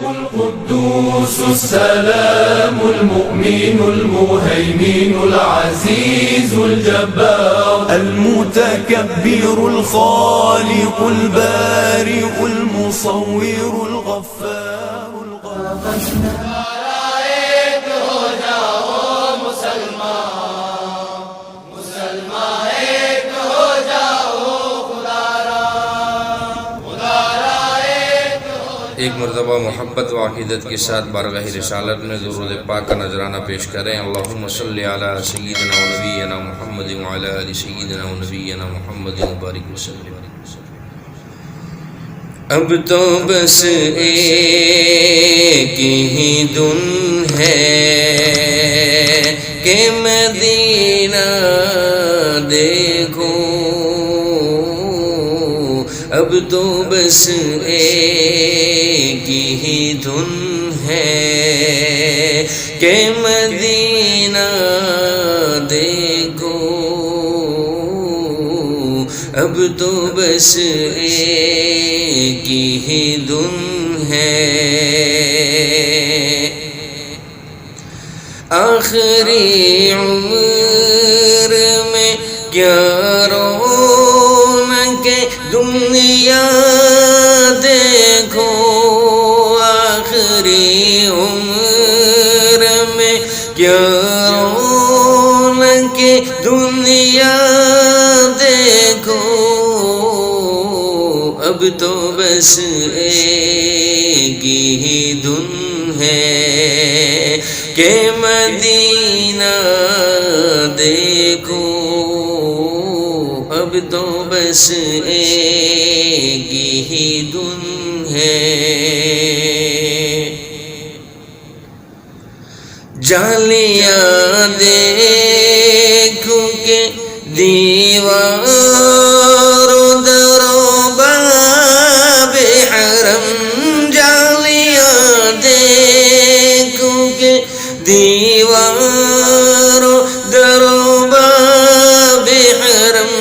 القدوس السلام المؤمن المهيمن العزيز الجبار المتكبر الخالق البارئ المصور الغفار الغفار ایک مرتبہ محبت و عقیدت کے ساتھ بارگاہ رسالت میں درود پاک کا نذرانہ پیش کریں. اللہم صلی علی سیدنا و نبینا محمد و علی آل سیدنا و نبینا محمد مبارک وسلم. اب تو بس ایک ہی دن ہے کہ مدینہ دیکھو. اب تو بس ایک ہی دھن ہے کہ مدینہ دیکھو. اب تو بس ایک ہی دھن ہے. آخری عمر میں کیا رونق دنیا دیکھو. آخری عمر میں کیا رونق دنیا دیکھو. اب تو بس ایک ہی دن ہے کہ مدینہ دیکھو. اب تو بس ایک ہی دن ہے. جالیاں دیکھو کہ دیوار و در و باب حرم. جالیاں دیکھو کہ دیوار و در و باب حرم.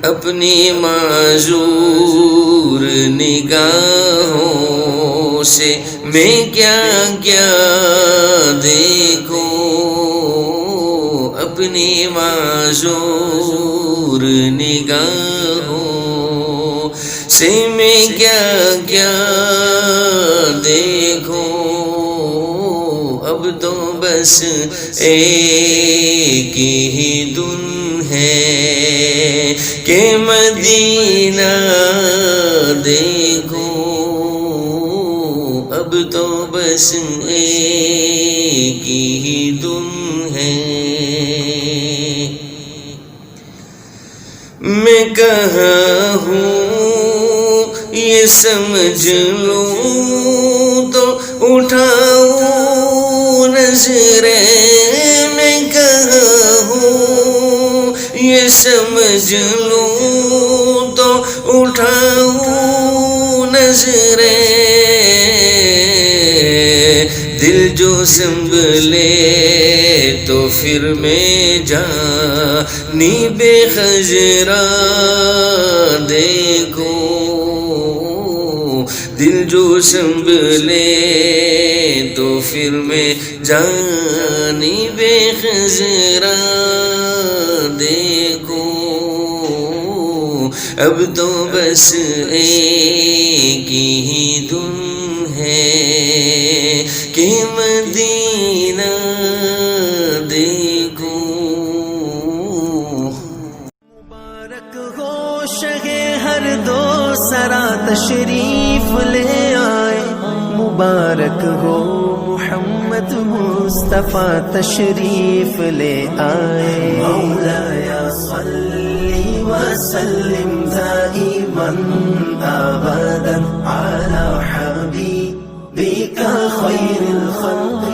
اپنی معذور نگاہوں سے میں کیا کیا دیکھوں. اپنی معذور نگاہوں سے میں کیا کیا دیکھوں. اب تو بس ایک ہی دن ہے کہ مدینہ دیکھو. اب تو بس ایک ہی دن ہے. میں کہاں ہوں یہ سمجھ لوں تو اٹھاؤں نظریں. میں کہاں ہوں یہ سمجھ لوں تو اٹھاؤں نظریں. دل جو سنبھلے تو پھر میں جانب خضرا دیکھو. دل جو سنبھلے تو پھر میں جانب خضرا دیکھو. اب تو بس ایک ہی دن ہے کہ مدینہ دیکھو. مبارک ہو شہ ہر دو سرا تشریف لے آئے. مبارک ہو محمد مصطفیٰ تشریف لے آئے. مولایا صلی وسلم دائما ابدا علی حبیبک خیر الخلق